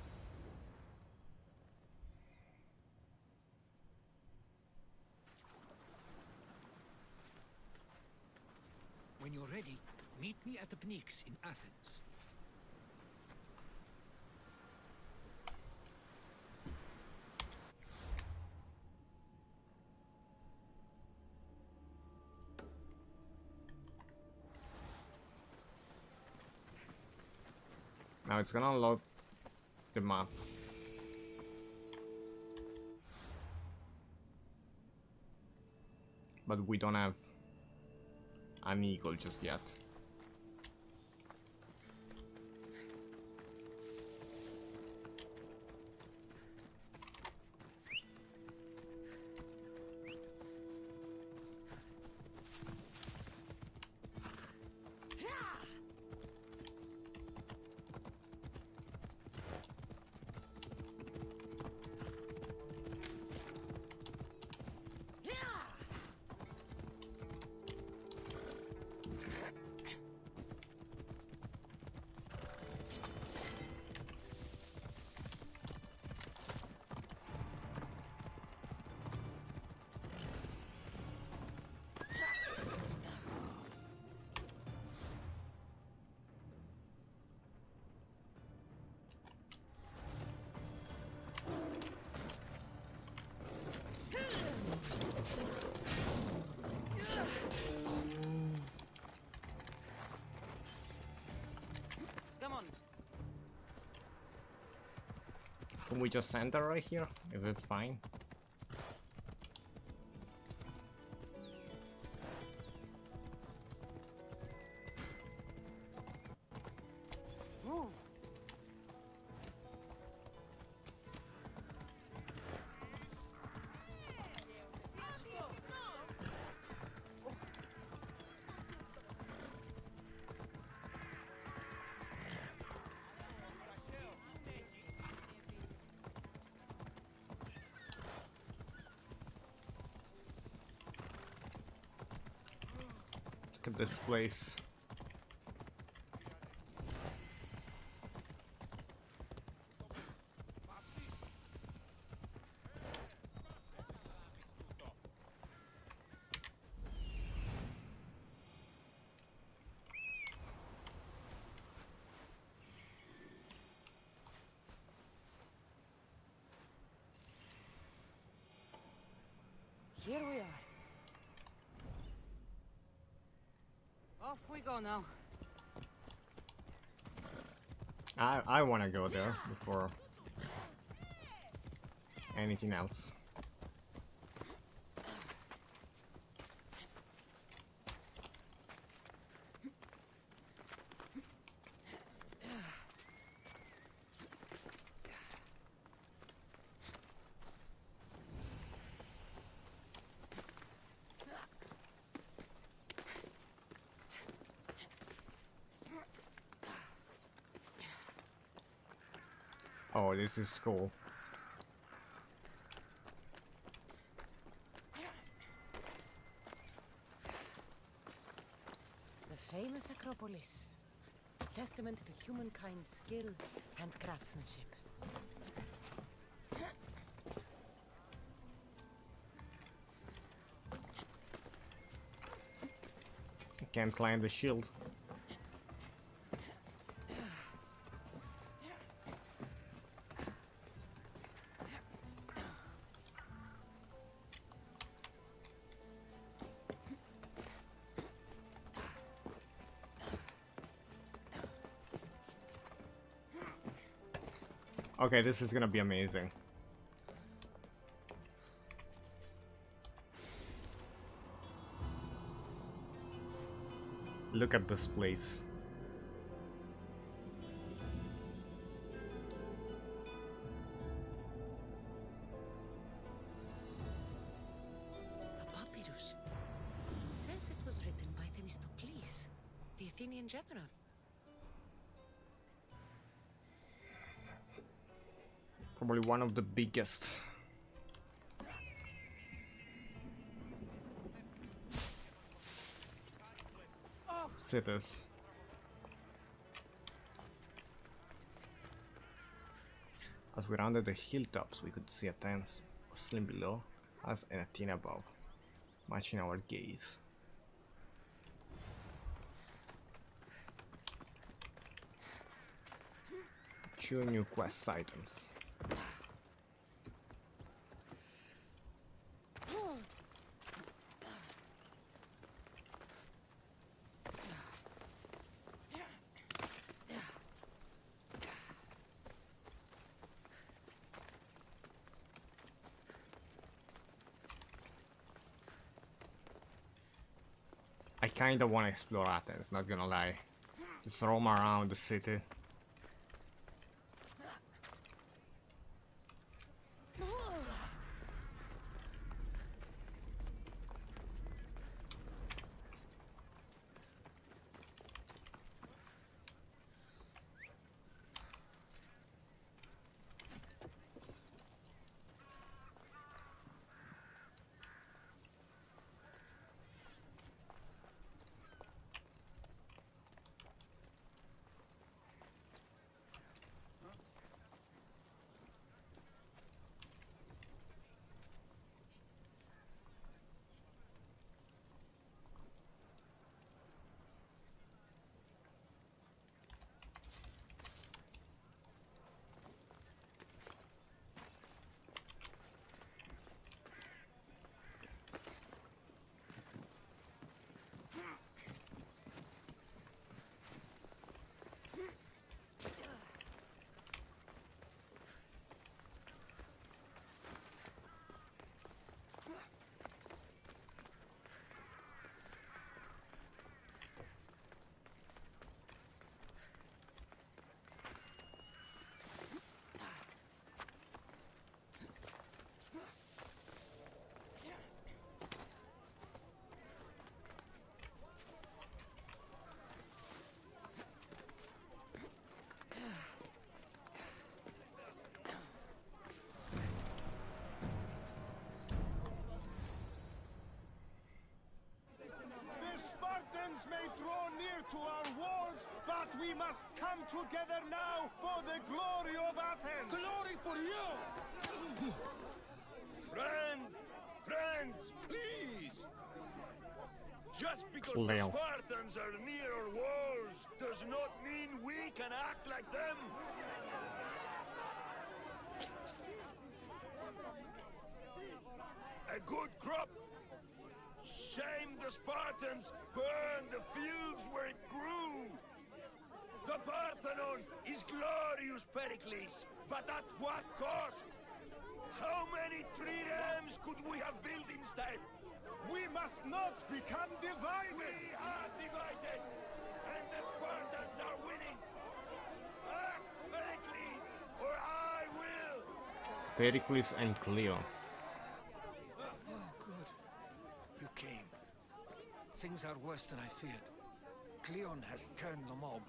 When you're ready, meet me at the Pnyx in Athens. Now it's gonna load the map. But we don't have an eagle just yet. Come on. Can we just enter right here? Is it fine? Move. Look at this place. here we are. Off we go now. I want to go there before anything else. Oh, this is cool. The famous Acropolis. Testament to humankind's skill and craftsmanship. I can't climb the shield. Okay, this is gonna be amazing. Look at this place. A papyrus. Says it was written by Themistocles, the Athenian general. Probably one of the biggest. Cities. As we rounded the hilltops, we could see Athens slim below us and Athena above, matching our gaze. Two new quest items. I kinda wanna explore Athens, not gonna lie. Just roam around the city. May draw near to our walls, but we must come together now for the glory of Athens! Glory for you! Friends, please! Just because the Leo. Spartans are near our walls does not mean we can act like them! a good crop. Shame the Spartans burned the fields where it grew. The Parthenon is glorious, Pericles, but at what cost? How many triremes could we have built instead? We must not become divided! We are divided, and the Spartans are winning. Act, Pericles, or I will! Pericles and Cleo. Oh, good. You came. Things are worse than I feared. Cleon has turned the mob.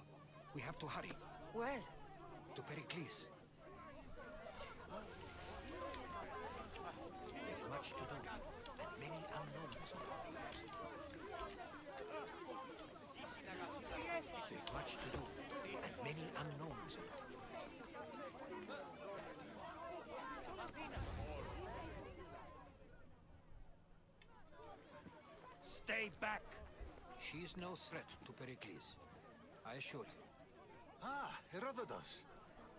We have to hurry. Where? To Pericles. There's much to do, and many unknowns. There's much to do, and many unknowns. Stay back! She's no threat to Pericles, I assure you. Ah, Herodotus.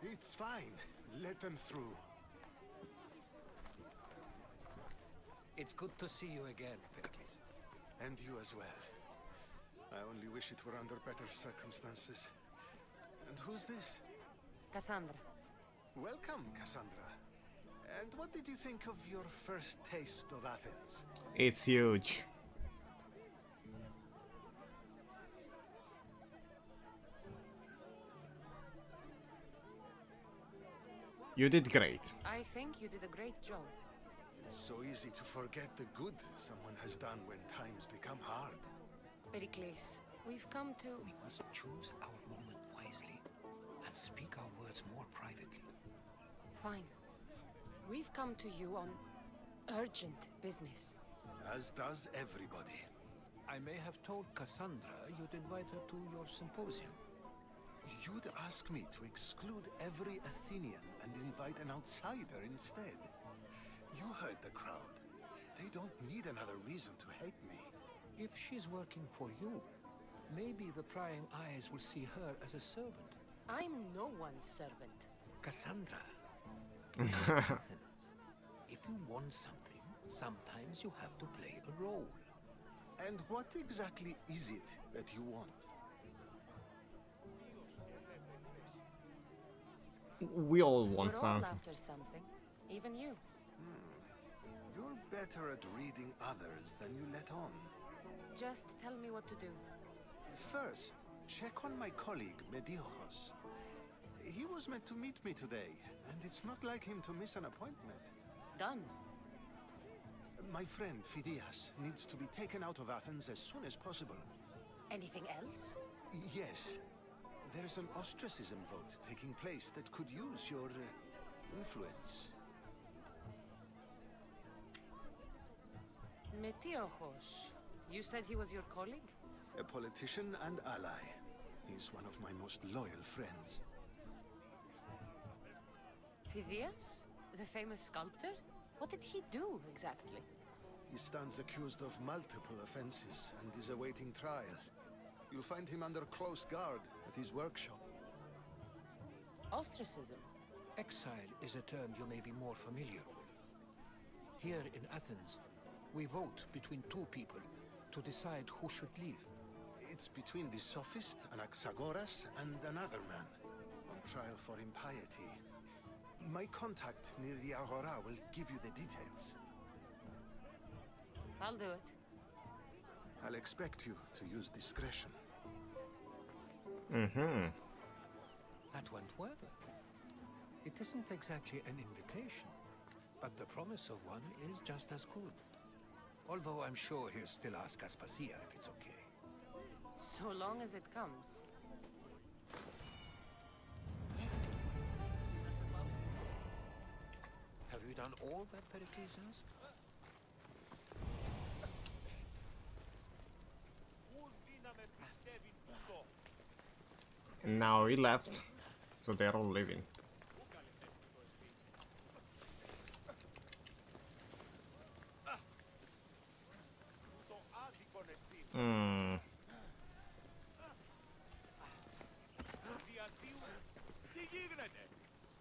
It's fine. Let them through. It's good to see you again, Pericles. And you as well. I only wish it were under better circumstances. And who's this? Cassandra. Welcome, Cassandra. And what did you think of your first taste of Athens? It's huge. You did great. I think you did a great job. It's so easy to forget the good someone has done when times become hard. Pericles, we've come to... We must choose our moment wisely and speak our words more privately. Fine. We've come to you on urgent business. As does everybody. I may have told Cassandra you'd invite her to your symposium. You'd ask me to exclude every Athenian and invite an outsider instead. You heard the crowd. They don't need another reason to hate me. If she's working for you, maybe the prying eyes will see her as a servant. I'm no one's servant. Cassandra. Athens. If you want something, sometimes you have to play a role. And what exactly is it that you want? We all want We're all something. after something. Even you. You're better at reading others than you let on. Just tell me what to do. First, check on my colleague, Mediochos. He was meant to meet me today, and it's not like him to miss an appointment. Done. My friend, Phidias, needs to be taken out of Athens as soon as possible. Anything else? Yes. There's an ostracism vote taking place that could use your influence. Metiochos. You said he was your colleague? A politician and ally. He's one of my most loyal friends. Phidias? The famous sculptor? What did he do, exactly? He stands accused of multiple offenses and is awaiting trial. You'll find him under close guard at his workshop. Ostracism? Exile is a term you may be more familiar with. Here in Athens, we vote between two people to decide who should leave. It's between the sophist, Anaxagoras, and another man, on trial for impiety. My contact near the Agora will give you the details. I'll do it. I'll expect you to use discretion. That went well. It isn't exactly an invitation, but the promise of one is just as good. Although I'm sure he'll still ask Aspasia if it's okay. So long as it comes. Have you done all that Pericles asked? And now he left, so they're all leaving.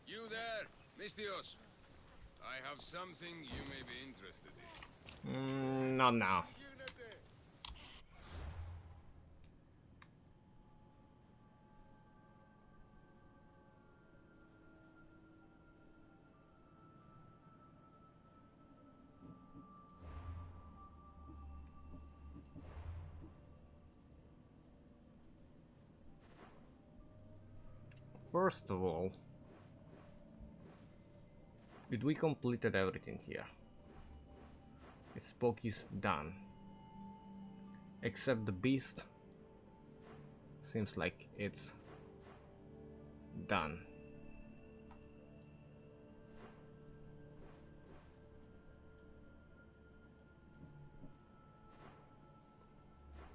You there, Mystios. I have something you may be interested in. Not now. First of all, did we completed everything here? Its poke is done. Except the beast. Seems like it's done.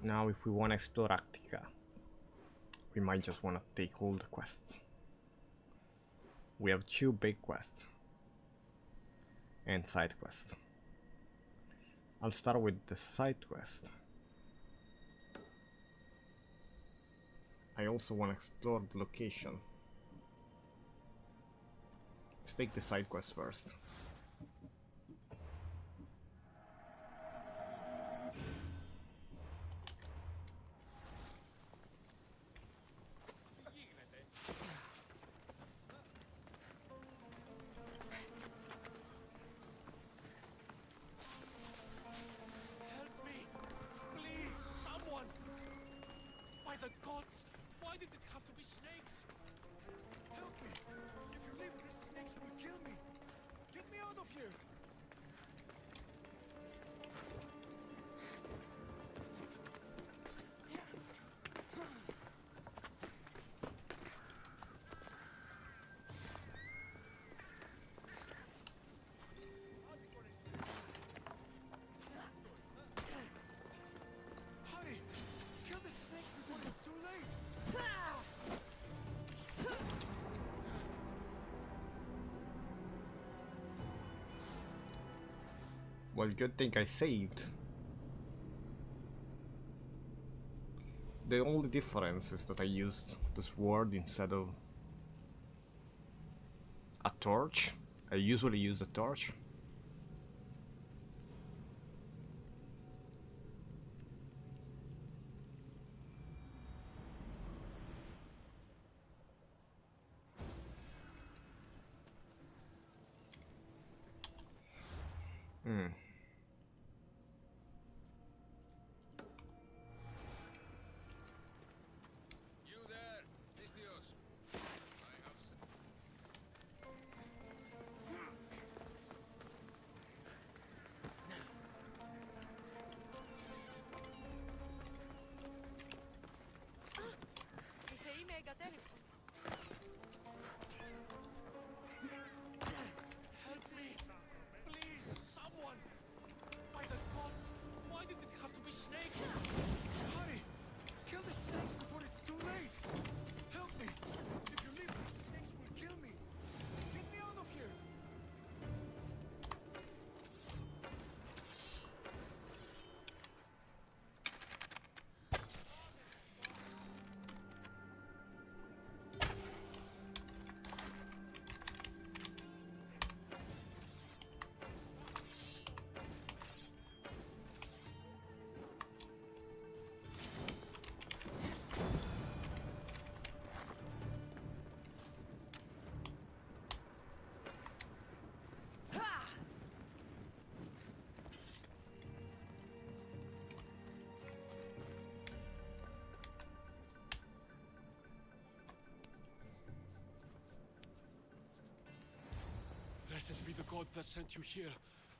Now if we want to explore Arctica, we might just want to take all the quests. We have 2 big quests and side quests. I'll start with the side quest. I also want to explore the location. Let's take the side quest first. Well, good thing I saved. The only difference is that I used the sword instead of a torch. I usually use a torch. Blessed be the god that sent you here.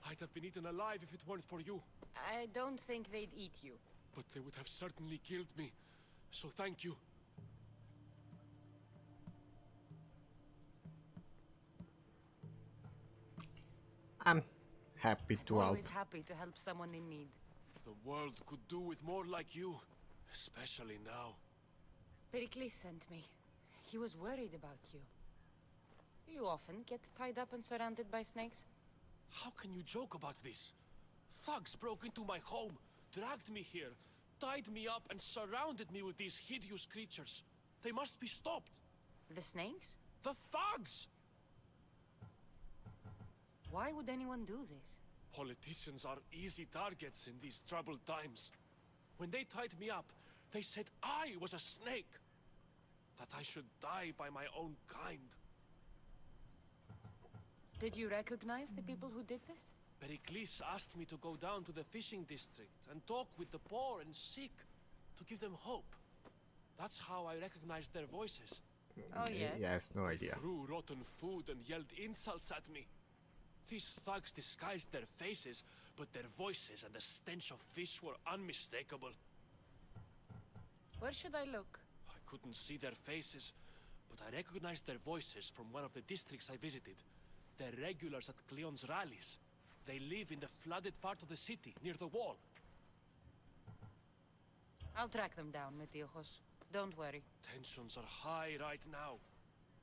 I'd have been eaten alive if it weren't for you. I don't think they'd eat you. But they would have certainly killed me. So thank you. I'm happy to help. Always happy to help someone in need. The world could do with more like you. Especially now. Pericles sent me. He was worried about you. You often get tied up and surrounded by snakes? How can you joke about this? Thugs broke into my home, dragged me here, tied me up and surrounded me with these hideous creatures. They must be stopped. The snakes? The thugs! Why would anyone do this? Politicians are easy targets in these troubled times. When they tied me up, they said I was a snake. That I should die by my own kind. Did you recognize the people who did this? Pericles asked me to go down to the fishing district and talk with the poor and sick, to give them hope. That's how I recognized their voices. Oh, yes? Yes, no They idea. threw rotten food and yelled insults at me. These thugs disguised their faces, but their voices and the stench of fish were unmistakable. Where should I look? I couldn't see their faces, but I recognized their voices from one of the districts I visited. They're regulars at Cleon's rallies. They live in the flooded part of the city, near the wall. I'll track them down, Metiojos. Don't worry. Tensions are high right now.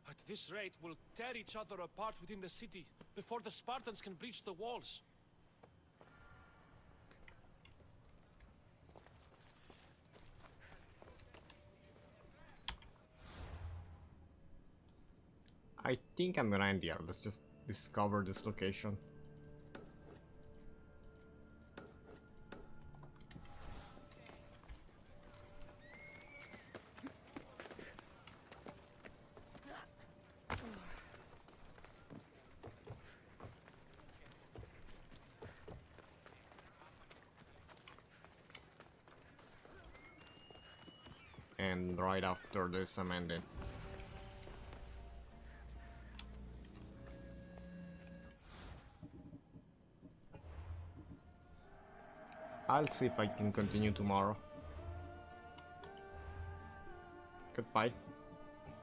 At this rate, we'll tear each other apart within the city, before the Spartans can breach the walls. I think I'm gonna end here. Let's just discover this location. And right after this, I'm ending. I'll see if I can continue tomorrow. Goodbye.